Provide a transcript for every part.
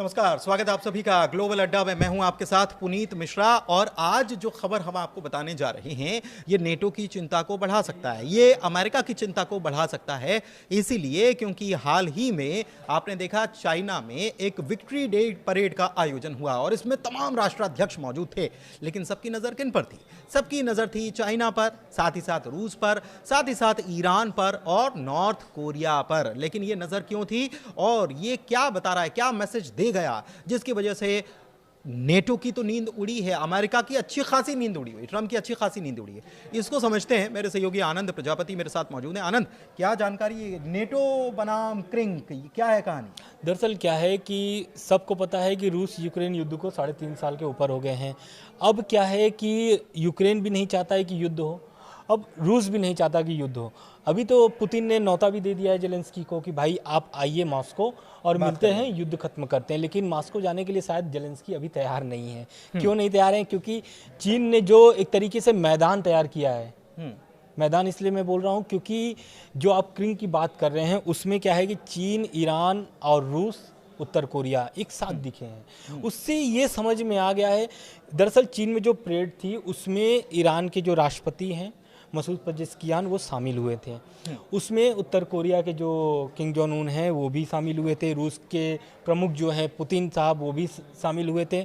नमस्कार, स्वागत है आप सभी का ग्लोबल अड्डा में। मैं हूं आपके साथ पुनीत मिश्रा और आज जो खबर हम आपको बताने जा रहे हैं ये नेटो की चिंता को बढ़ा सकता है, ये अमेरिका की चिंता को बढ़ा सकता है। इसीलिए क्योंकि हाल ही में आपने देखा चाइना में एक विक्ट्री डे परेड का आयोजन हुआ और इसमें तमाम राष्ट्राध्यक्ष मौजूद थे। लेकिन सबकी नज़र किन पर थी? सबकी नज़र थी चाइना पर, साथ ही साथ रूस पर, साथ ही साथ ईरान पर और नॉर्थ कोरिया पर। लेकिन ये नज़र क्यों थी और ये क्या बता रहा है, क्या मैसेज दे गया जिसकी वजह से नेटो की तो नींद उड़ी है, अमेरिका की अच्छी खासी नींद उड़ी हुई, ट्रंप की अच्छी खासी नींद उड़ी है। इसको समझते हैं। मेरे सहयोगी आनंद प्रजापति मेरे साथ मौजूद हैं। आनंद, क्या जानकारी नेटो बनाम क्रिंक, क्या है कहानी? दरअसल क्या है कि सबको पता है कि रूस यूक्रेन युद्ध को 3.5 साल के ऊपर हो गए हैं। अब क्या है कि यूक्रेन भी नहीं चाहता है कि युद्ध हो, अब रूस भी नहीं चाहता कि युद्ध हो। अभी तो पुतिन ने न्योता भी दे दिया है जेलेंस्की को कि भाई आप आइए मॉस्को और मिलते हैं, युद्ध खत्म करते हैं। लेकिन मॉस्को जाने के लिए शायद जेलेंस्की अभी तैयार नहीं है। क्यों नहीं तैयार है? क्योंकि चीन ने जो एक तरीके से मैदान तैयार किया है। मैदान इसलिए मैं बोल रहा हूँ क्योंकि जो आप क्रिंक की बात कर रहे हैं उसमें क्या है कि चीन, ईरान और रूस, उत्तर कोरिया एक साथ दिखे हैं। उससे ये समझ में आ गया है। दरअसल चीन में जो परेड थी उसमें ईरान के जो राष्ट्रपति हैं मसूद पेजेश्कियान वो शामिल हुए थे। उसमें उत्तर कोरिया के जो किम जोंग उन हैं वो भी शामिल हुए थे। रूस के प्रमुख जो हैं पुतिन साहब वो भी शामिल हुए थे।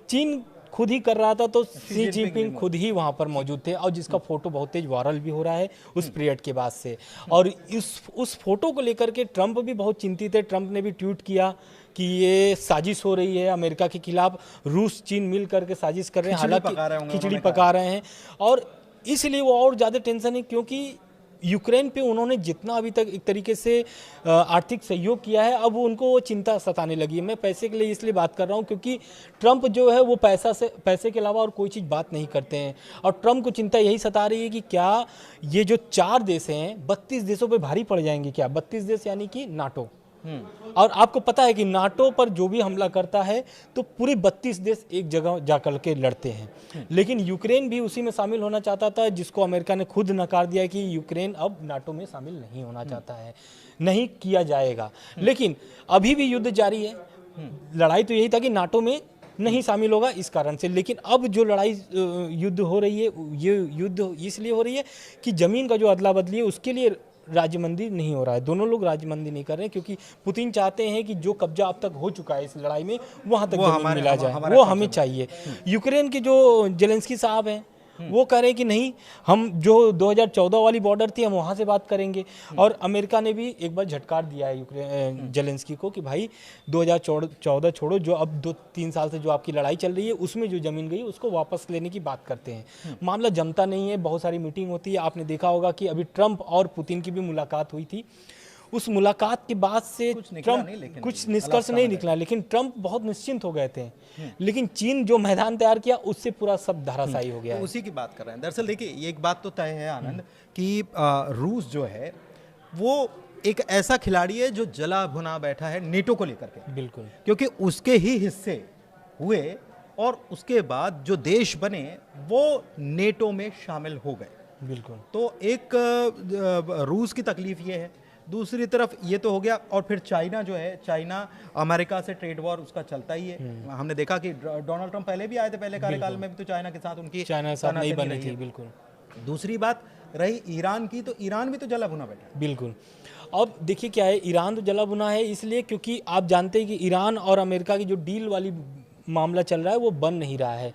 चीन खुद ही कर रहा था तो शी जिनपिंग खुद ही वहाँ पर मौजूद थे और जिसका फोटो बहुत तेज वायरल भी हो रहा है उस पीरियड के बाद से। और उस फोटो को लेकर के ट्रंप भी बहुत चिंतित है। ट्रंप ने भी ट्वीट किया कि ये साजिश हो रही है अमेरिका के खिलाफ, रूस चीन मिल करके साजिश कर रहे हैं, हालांकि खिचड़ी पका रहे हैं। और इसलिए वो और ज़्यादा टेंशन है क्योंकि यूक्रेन पे उन्होंने जितना अभी तक एक तरीके से आर्थिक सहयोग किया है, अब उनको चिंता सताने लगी है। मैं पैसे के लिए इसलिए बात कर रहा हूँ क्योंकि ट्रंप जो है वो पैसे के अलावा और कोई चीज़ बात नहीं करते हैं। और ट्रंप को चिंता यही सता रही है कि क्या ये जो 4 देश हैं 32 देशों पे भारी पड़ जाएंगे क्या? 32 देश यानी कि नाटो। और आपको पता है कि नाटो पर जो भी हमला करता है तो पूरे 32 देश एक जगह जाकर के लड़ते हैं। लेकिन यूक्रेन भी उसी में शामिल होना चाहता था, जिसको अमेरिका ने खुद नकार दिया कि यूक्रेन अब नाटो में शामिल नहीं होना चाहता है, नहीं किया जाएगा। लेकिन अभी भी युद्ध जारी है। लड़ाई तो यही था कि नाटो में नहीं शामिल होगा इस कारण से। लेकिन अब जो लड़ाई युद्ध हो रही है ये युद्ध इसलिए हो रही है कि जमीन का जो अदला बदली है उसके लिए राजमंदी नहीं हो रहा है। दोनों लोग राजमंदी नहीं कर रहे हैं क्योंकि पुतिन चाहते हैं कि जो कब्जा अब तक हो चुका है इस लड़ाई में वहां तक जमीन मिला जाए, वो हमें चाहिए। यूक्रेन के जो जेलेंस्की साहब हैं वो कह रहे हैं कि नहीं, हम जो 2014 वाली बॉर्डर थी हम वहाँ से बात करेंगे। और अमेरिका ने भी एक बार झटकार दिया है यूक्रेन जेलेंस्की को कि भाई 2014 छोड़ो, जो अब 2-3 साल से जो आपकी लड़ाई चल रही है उसमें जो ज़मीन गई उसको वापस लेने की बात करते हैं। मामला जमता नहीं है, बहुत सारी मीटिंग होती है। आपने देखा होगा कि अभी ट्रंप और पुतिन की भी मुलाकात हुई थी। उस मुलाकात के बाद से ट्रंप कुछ निष्कर्ष नहीं निकला, लेकिन ट्रंप बहुत निश्चिंत हो गए थे। लेकिन चीन जो मैदान तैयार किया उससे पूरा सब धराशायी हो गया है। उसी की बात कर रहे हैं। दरअसल देखिए ये एक बात तो तय है आनंद कि रूस जो है वो एक ऐसा खिलाड़ी है जो जला भुना बैठा है नेटो को लेकर के। बिल्कुल, क्योंकि क्योंकि उसके ही हिस्से हुए और उसके बाद जो देश बने वो नेटो में शामिल हो गए। बिल्कुल, तो एक रूस की तकलीफ ये है, दूसरी तरफ ये तो हो गया। और फिर चाइना जो है, चाइना अमेरिका से ट्रेड वॉर उसका चलता ही है। हमने देखा कि डोनाल्ड ट्रंप पहले भी आए थे, पहले कार्यकाल में भी तो चाइना के साथ उनकी चाइना साथ नहीं बनी थी। बिल्कुल, दूसरी बात रही ईरान की, तो ईरान भी तो जला भुना बैठा है। बिल्कुल। अब देखिए क्या है, ईरान तो जला भुना है इसलिए क्योंकि आप जानते हैं कि ईरान और अमेरिका की जो डील वाली मामला चल रहा है वो बन नहीं रहा है।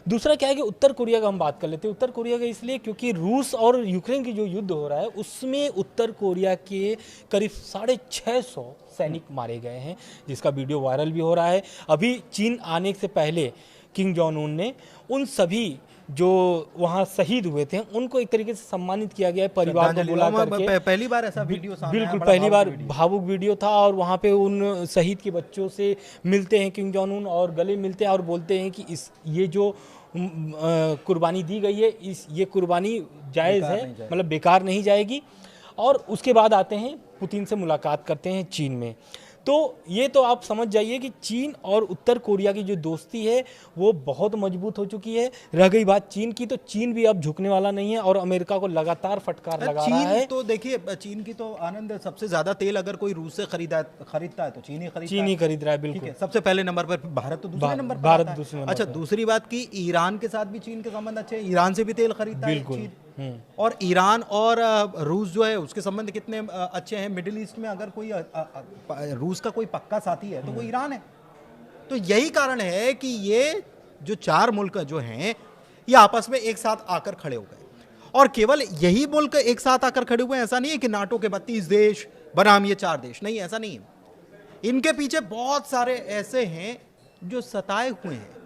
दूसरा क्या है कि उत्तर कोरिया का हम बात कर लेते हैं। उत्तर कोरिया का इसलिए क्योंकि रूस और यूक्रेन की जो युद्ध हो रहा है उसमें उत्तर कोरिया के करीब 650 सैनिक मारे गए हैं, जिसका वीडियो वायरल भी हो रहा है। अभी चीन आने से पहले किम जोंग उन ने उन सभी जो वहाँ शहीद हुए थे उनको एक तरीके से सम्मानित किया गया है, परिवार को बुला करके। पहली बार ऐसा वीडियो सामने आया, बिल्कुल पहली बार भावुक वीडियो था। और वहाँ पे उन शहीद के बच्चों से मिलते हैं किम जोंग उन और गले मिलते हैं और बोलते हैं कि ये जो कुर्बानी दी गई है ये कुर्बानी जायज़ है, मतलब बेकार नहीं जाएगी। और उसके बाद आते हैं पुतिन से मुलाकात करते हैं चीन में। तो ये तो आप समझ जाइए कि चीन और उत्तर कोरिया की जो दोस्ती है वो बहुत मजबूत हो चुकी है। रह गई बात चीन की, तो चीन भी अब झुकने वाला नहीं है और अमेरिका को लगातार फटकार लगा रहा है। चीन तो देखिए, चीन की तो आनंद, सबसे ज्यादा तेल अगर कोई रूस से खरीदता है तो चीन ही खरीद रहा है, ठीक बिल्कुल। है, सबसे पहले नंबर पर भारत तो दूसरे नंबर पर भारत आता है। दूसरे नंबर अच्छा, पर। दूसरी बात की ईरान के साथ भी चीन के संबंध अच्छे हैं, ईरान से भी तेल खरीदता है बिल्कुल। चीन। और ईरान और रूस जो है उसके संबंध कितने अच्छे हैं। मिडिल ईस्ट में अगर कोई रूस का कोई पक्का साथी है तो वो ईरान है। तो यही कारण है कि ये जो चार मुल्क जो हैं ये आपस में एक साथ आकर खड़े हो गए। और केवल यही मुल्क एक साथ आकर खड़े हुए हैं, ऐसा नहीं है कि नाटो के 32 देश बनाम ये 4 देश, नहीं, ऐसा नहीं है। इनके पीछे बहुत सारे ऐसे हैं जो सताए हुए हैं,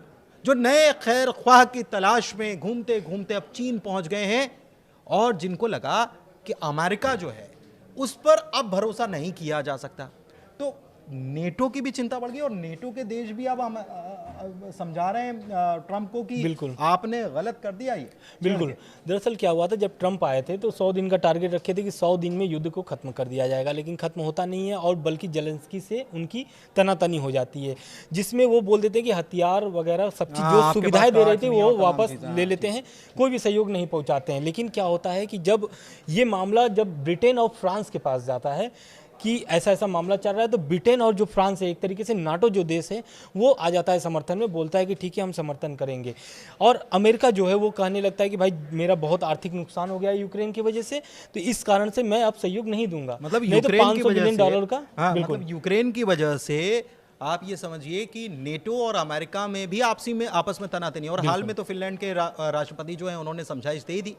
जो नए खैर ख्वाह की तलाश में घूमते घूमते अब चीन पहुंच गए हैं, और जिनको लगा कि अमेरिका जो है उस पर अब भरोसा नहीं किया जा सकता। तो नेटो की भी चिंता बढ़ गई, और नेटो के देश भी अब समझा रहे हैं ट्रंप को कि बिल्कुल आपने गलत कर दिया ये। बिल्कुल। दरअसल क्या हुआ था, जब ट्रंप आए थे तो 100 दिन का टारगेट रखे थे कि 100 दिन में युद्ध को खत्म कर दिया जाएगा, लेकिन खत्म होता नहीं है, और बल्कि जेलेंस्की से उनकी तनातनी हो जाती है, जिसमें वो बोल देते हैं कि हथियार वगैरह सब चीज़ जो आपके सुविधाएं दे पास रहे थे कार्ड नहीं वो होता, वापस नाम ले लेते हैं, कोई भी सहयोग नहीं पहुंचाते हैं। लेकिन क्या होता है कि जब ये मामला जब ब्रिटेन और फ्रांस के पास जाता है कि ऐसा ऐसा मामला चल रहा है, तो ब्रिटेन और जो फ्रांस है, एक तरीके से नाटो जो देश है, वो आ जाता है समर्थन में, बोलता है कि ठीक है हम समर्थन करेंगे। और अमेरिका जो है वो कहने लगता है कि भाई मेरा बहुत आर्थिक नुकसान हो गया है यूक्रेन की वजह से, तो इस कारण से मैं अब सहयोग नहीं दूंगा। मतलब नहीं तो यूक्रेन की 500 वजह बिलियन से, डॉलर का। हाँ, बिल्कुल। मतलब यूक्रेन की वजह से आप ये समझिए कि नेटो और अमेरिका में भी आपस में तनातनी। और हाल में तो फिनलैंड के राष्ट्रपति जो हैं उन्होंने समझाइश दे दी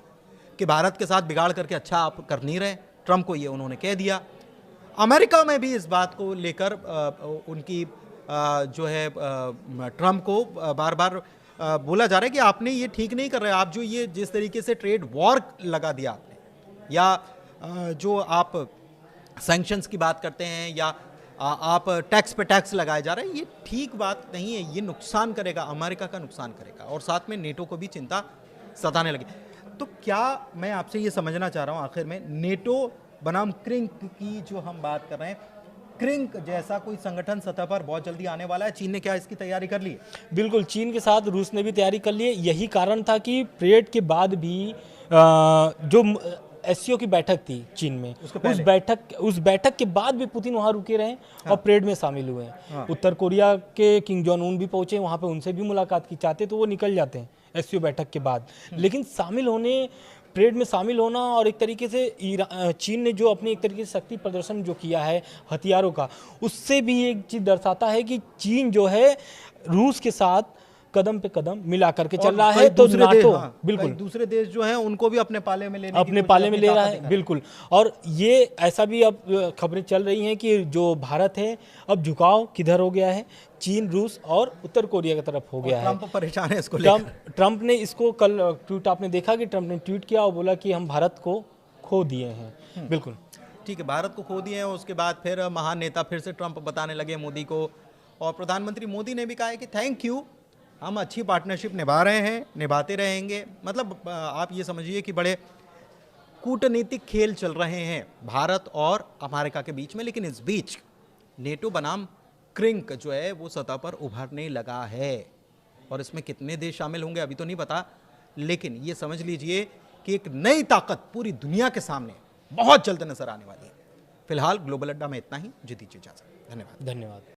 कि भारत के साथ बिगाड़ करके अच्छा आप कर नहीं रहे, ट्रंप को ये उन्होंने कह दिया। अमेरिका में भी इस बात को लेकर उनकी जो है ट्रंप को बार बार बोला जा रहा है कि आपने ये ठीक नहीं कर रहे, आप जो ये जिस तरीके से ट्रेड वॉर लगा दिया आपने, या जो आप सैंक्शंस की बात करते हैं, या आप टैक्स पे टैक्स लगाए जा रहे हैं, ये ठीक बात नहीं है। ये नुकसान करेगा, अमेरिका का नुकसान करेगा, और साथ में नेटो को भी चिंता सताने लगी। तो क्या मैं आपसे ये समझना चाह रहा हूँ आखिर में, नेटो बनाम क्रिंक की जो हम बात कर रहे हैं, क्रिंक जैसा कोई संगठन सतह पर बहुत जल्दी आने वाला है, चीन ने क्या इसकी तैयारी कर ली है? बिल्कुल, चीन के साथ रूस ने भी तैयारी कर ली है। यही कारण था कि परेड के बाद भी जो एससीओ की बैठक थी चीन में, उस बैठक के बाद भी पुतिन वहाँ रुके रहे और परेड में शामिल हुए हैं। उत्तर कोरिया के किंग जोंग उन भी पहुंचे वहाँ पे, उनसे भी मुलाकात की, चाहते तो वो निकल जाते हैं एससीओ बैठक के बाद, लेकिन परेड में शामिल होना, और एक तरीके से चीन ने जो अपनी एक तरीके से शक्ति प्रदर्शन जो किया है हथियारों का, उससे भी एक चीज़ दर्शाता है कि चीन जो है रूस के साथ कदम पे कदम मिला करके चल रहा है। तो नाटो बिल्कुल दूसरे देश जो हैं उनको भी अपने पाले में ले रहा है, बिल्कुल। और ये ऐसा भी अब खबरें चल रही हैं कि जो भारत है अब झुकाव किधर हो गया है, चीन, रूस और उत्तर कोरिया की तरफ हो गया है। ट्रंप परेशान है इसको लेकर। ट्रंप ने इसको कल ट्वीट, आपने देखा कि ट्रंप ने ट्वीट किया और बोला कि हम भारत को खो दिए हैं। बिल्कुल ठीक है, भारत को खो दिए हैं। उसके बाद फिर महान नेता फिर से ट्रंप बताने लगे मोदी को, और प्रधानमंत्री मोदी ने भी कहा है कि थैंक यू, हम अच्छी पार्टनरशिप निभा रहे हैं, निभाते रहेंगे। मतलब आप ये समझिए कि बड़े कूटनीतिक खेल चल रहे हैं भारत और अमेरिका के बीच में, लेकिन इस बीच नेटो बनाम क्रिंक जो है वो सतह पर उभरने लगा है, और इसमें कितने देश शामिल होंगे अभी तो नहीं पता, लेकिन ये समझ लीजिए कि एक नई ताकत पूरी दुनिया के सामने बहुत जल्द नजर आने वाली है। फिलहाल ग्लोबल अड्डा में इतना ही, जी दीजिए इजाजत। धन्यवाद।